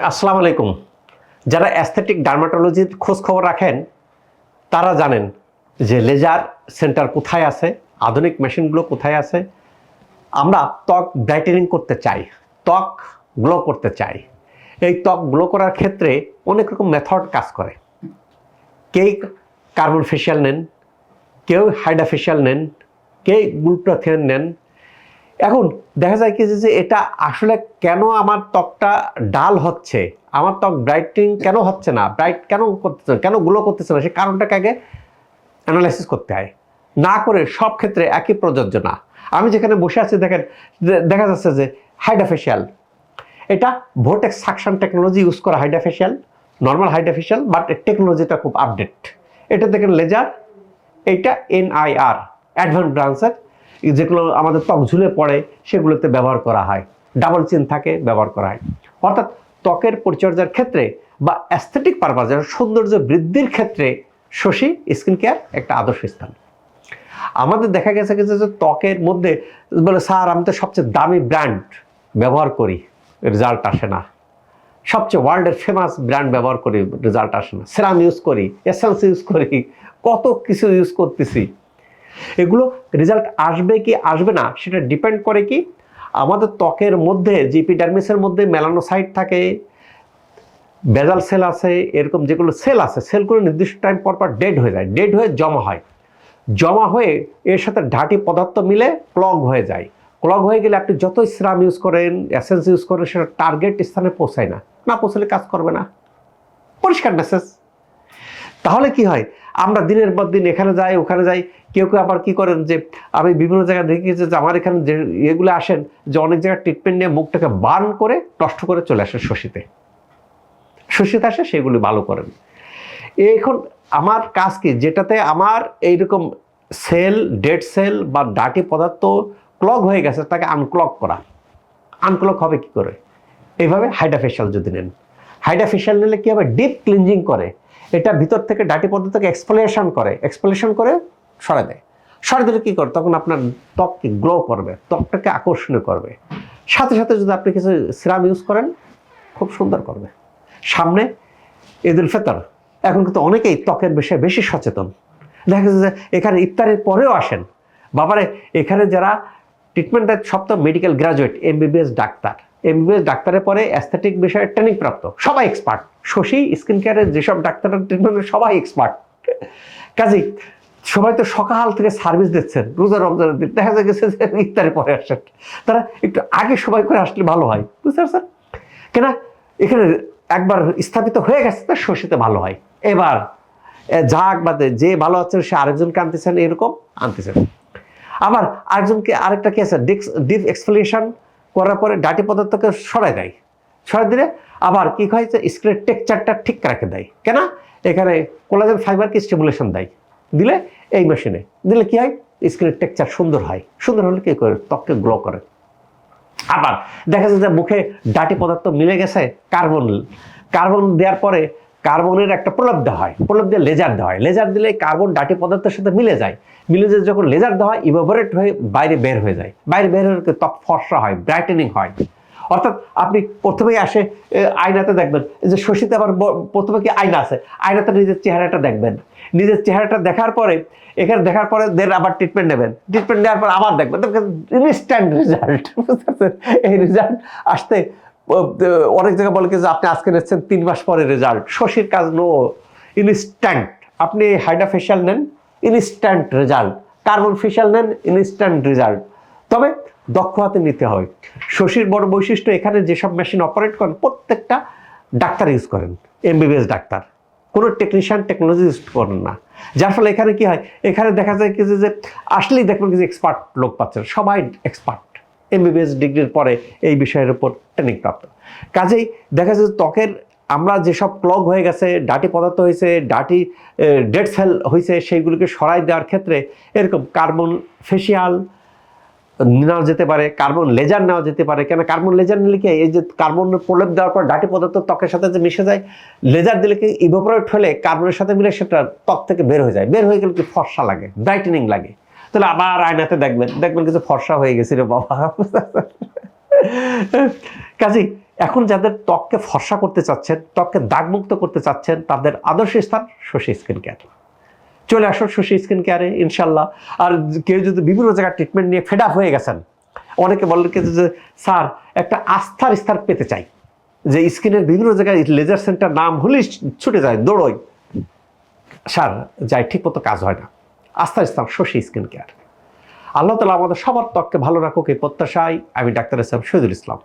আসসালামু আলাইকুম। যারা অ্যাস্থেটিক ডার্মাটোলজির খোঁজ খবর রাখেন তারা জানেন যে লেজার সেন্টার কোথায় আছে, আধুনিক মেশিনগুলো কোথায় আছে। আমরা ত্বক ব্রাইটেনিং করতে চাই, ত্বক গ্লো করতে চাই। এই ত্বক গ্লো করার ক্ষেত্রে অনেক রকম মেথড কাজ করে। কেউ কার্বন ফেশিয়াল নেন, কেউ হাইড্রা ফেশিয়াল নেন, কেউ গ্লুটাথিয়ন নেন। এখন দেখা যায় কি যে এটা আসলে কেন আমার ত্বকটা ডাল হচ্ছে, আমার ত্বক ব্রাইটিং কেন হচ্ছে না, ব্রাইট কেন করতেছে না, কেন গ্লো করতেছে না, সেই কারণটাকে আগে অ্যানালাইসিস করতে হয়। না করে সব ক্ষেত্রে একই প্রযোজ্য না। আমি যেখানে বসে আছি দেখেন, দেখা যাচ্ছে যে হাইড্রা ফেশিয়াল, এটা ভোর্টেক্স সাকশন টেকনোলজি ইউজ করা hydra facial, normal hydra facial, but টেকনোলজিটা খুব আপডেট। এটা দেখেন লেজার, এইটা NIR অ্যাডভান্স ব্রাঞ্চের, যেগুলো আমাদের ত্বক ঝুলে পড়ে সেগুলোতে ব্যবহার করা হয়, ডাবল চিন থাকে ব্যবহার করা হয়। অর্থাৎ ত্বকের পরিচর্যার ক্ষেত্রে বা অ্যাস্থেটিক পারপাস, সৌন্দর্য বৃদ্ধির ক্ষেত্রে শশী স্কিন কেয়ার একটা আদর্শ স্থান। আমাদের দেখা গেছে যে ত্বকের মধ্যে বলে স্যার আমি তো সবচেয়ে দামি ব্র্যান্ড ব্যবহার করি, রেজাল্ট আসে না। সবচেয়ে ওয়ার্ল্ডের ফেমাস ব্র্যান্ড ব্যবহার করি, রেজাল্ট আসে না। সেরাম ইউজ করি, এসেন্স ইউজ করি, কত কিছু ইউজ করতেছি, এগুলো রেজাল্ট আসবে কি আসবে না সেটা ডিপেন্ড করে কি আমাদের ত্বকের মধ্যে যে এপিডার্মিসের মধ্যে মেলানোসাইট থাকে, বেজাল সেল আছে, এরকম যেগুলো সেল আছে, সেলগুলো নির্দিষ্ট টাইম পর পর ডেড হয়ে যায়, ডেড হয়ে জমা হয়, জমা হয়ে এর সাথে ঢাটি পদার্থ মিলে ক্লগ হয়ে যায়। ক্লগ হয়ে গেলে আপনি যতই সিরাম ইউজ করেন, এসেন্স ইউজ করেন, সেটা টার্গেট স্থানে পৌঁছায় না, না পৌঁছলে কাজ করবে না। পরিষ্কার মেসেজ। তাহলে কি হয়, আমরা দিনের পর দিন এখানে যাই ওখানে যাই। কেউ কেউ আবার কি করেন যে আমি বিভিন্ন জায়গায় দেখেছি যে আমার এখানে যে এগুলো আসেন যে অনেক জায়গায় ট্রিটমেন্ট নিয়ে মুখটাকে বার্ন করে নষ্ট করে চলে আসে শশীতে, শশীতে আসে সেগুলি ভালো করেন। এখন আমার কাজ কি, যেটাতে আমার এইরকম সেল, ডেড সেল বা ডাটি পদার্থ ক্লগ হয়ে গেছে তাকে আনক্লগ করা। আনক্লগ হবে কি করে? এইভাবে হাইড্রা ফেশিয়াল যদি নেন, হাইড্রা ফেশিয়াল নিলে কি হবে, ডিপ ক্লিনজিং করে, এটা ভিতর থেকে ডাটি পদার্থকে এক্সফোলিয়েশন করে, এক্সফোলিয়েশন করে সরাই দেয়। সরাই দিলে কী করে, তখন আপনার ত্বককে গ্লো করবে, ত্বকটাকে আকর্ষণীয় করবে। সাথে সাথে যদি আপনি কিছু সিরাম ইউজ করেন খুব সুন্দর করবে। সামনে ঈদ উল ফিতর, এখন কিন্তু অনেকেই ত্বকের বিষয়ে বেশি সচেতন। দেখা যাচ্ছে যে এখানে ইফতারের পরেও আসেন, বাবারে এখানে যারা ট্রিটমেন্টের সব তো medical graduate, MBBS doctor, MBBS ডাক্তারের পরে অ্যাস্থেটিক বিষয়ে ট্রেনিং প্রাপ্ত, সবাই এক্সপার্ট। শশী স্কিন কেয়ারের যেসব ডাক্তাররা ট্রিটমেন্টের সবাই এক্সপার্ট। কাজেই সবাই তো সকাল থেকে সার্ভিস দিচ্ছেন, রোজা রমজানের দিন দেখা গেছে যে ইফতারের পরে আসেন, তারা একটু আগে সবাই করে আসলে ভালো হয়, বুঝতে পারছেন? কেনা এখানে একবার স্থাপিত হয়ে গেছে তার শশীতে ভালো হয়। এবার যাক বাদে যে ভালো হচ্ছে সে আরেকজনকে আনতেছেন, এরকম আনতেছেন। আবার আরেকজনকে আরেকটা কি আছে, ডিপ এক্সফোলিয়েশন করার পরে ডাটি পদার্থকে সরাই দেয়, সরাই দিলে আবার কি হয়েছে, স্কিনের টেক্সচারটা ঠিক রাখে দেয়। কেন? এখানে কোলাজেন ফাইবারকে স্টিমুলেশন দেয়, দিলে এই মেশিনে দিলে কি হয়, স্কিনের টেক্সচার সুন্দর হয়। সুন্দর হলে কি করে, ত্বককে গ্লো করে। আবার দেখা যায় যে মুখে ডাটি পদার্থ মিলে গেছে, কার্বন দেওয়ার পরে কার্বনের একটা প্রলেপ দেওয়া হয়, প্রলেপ দিয়ে লেজার দেওয়া হয়, লেজার দিলে কার্বন ডাটি পদার্থের সাথে মিলে যায়, মিলে যায় যখন লেজার দেওয়া হয় ইভাপোরেট হয়ে বাইরে বের হয়ে যায়, বাইরে বের হয়ে ত্বক ফর্সা হয়, ব্রাইটেনিং হয়। অর্থাৎ আপনি প্রথমেই আসে আয়নাতে দেখবেন যে শশীতে আবার প্রথমে কি আয়না আছে, আয়নাতে নিজের চেহারাটা দেখবেন, নিজের চেহারাটা দেখার পরে এখানে দেখার পরে দেন আবার ট্রিটমেন্ট নেবেন, ট্রিটমেন্ট নেওয়ার পর আবার দেখবেন, ইনস্ট্যান্ট রেজাল্ট। এই রেজাল্ট আসতে অনেক জায়গায় বলে যে আপনি আজকে নিচ্ছেন 3 মাস পরে রেজাল্ট। শশীর কাজ নো, ইনস্ট্যান্ট। আপনি হাইড্রা ফেশিয়াল নেন, ইনস্ট্যান্ট রেজাল্ট। কার্বন ফেশিয়াল নেন, ইনস্ট্যান্ট রেজাল্ট। তবে দক্ষ হাতে নিতে হয়। শশীর বড় বৈশিষ্ট্য, এখানে যেসব মেশিন অপারেট করেন প্রত্যেকটা ডাক্তার ইউজ করেন, MBBS ডাক্তার, কোনো টেকনিশিয়ান টেকনোলজি ইউজ করেন না। যার ফলে এখানে কি হয়, এখানে দেখা যায় কি যে আসলেই দেখবেন কি যে এক্সপার্ট লোক পাচ্ছেন, সবাই এক্সপার্ট, MBBS ডিগ্রির পরে এই বিষয়ের উপর ট্রেনিং প্রাপ্ত। কাজেই দেখা যায় ত্বকের আমরা যেসব ক্লগ হয়ে গেছে, ডাটি পদার্থ হয়েছে, ডাটি ডেড সেল হয়েছে, সেইগুলোকে সরাই দেওয়ার ক্ষেত্রে এরকম কার্বন ফেশিয়াল নেওয়া যেতে পারে, কার্বন লেজার নেওয়া যেতে পারে। কেন কার্বন লেজার নিলে কি, এই যে কার্বন প্রলেপ দেওয়ার পর ডাটি পদার্থ ত্বকের সাথে যে মিশে যায়, লেজার দিলে কি ইভাপোরেট হলে কার্বনের সাথে মিলে সেটা ত্বক থেকে বের হয়ে যায়, বের হয়ে গেলে কি ফর্সা লাগে, ব্রাইটেনিং লাগে। তাহলে আবার আয়নাতে দেখবেন কিছু ফর্সা হয়ে গেছে রে বাবা। কাজেই এখন যাদের ত্বককে ফর্সা করতে চাচ্ছেন, ত্বককে দাগমুক্ত করতে চাচ্ছেন, তাদের আদর্শ স্থান শশী স্কিন কেয়ার। চলে আসুন শশী স্কিন কেয়ারে ইনশাল্লাহ। আর কেউ যদি বিভিন্ন জায়গায় ট্রিটমেন্ট নিয়ে ফেড আপ হয়ে গেছেন, অনেকে বলেন কিন্তু যে স্যার একটা আস্থার স্থান পেতে চাই, যে স্কিনের বিভিন্ন জায়গায় লেজার সেন্টার নাম হলেই ছুটে যায়, দৌড়ই, স্যার যাই ঠিক মতো কাজ হয় না, আস্থার স্থান শশী স্কিন কেয়ার। আল্লাহ তাআলা আমাদের সবার ত্বককে ভালো রাখুক এই প্রত্যাশায় আমি doctor S M Shahidul Islam.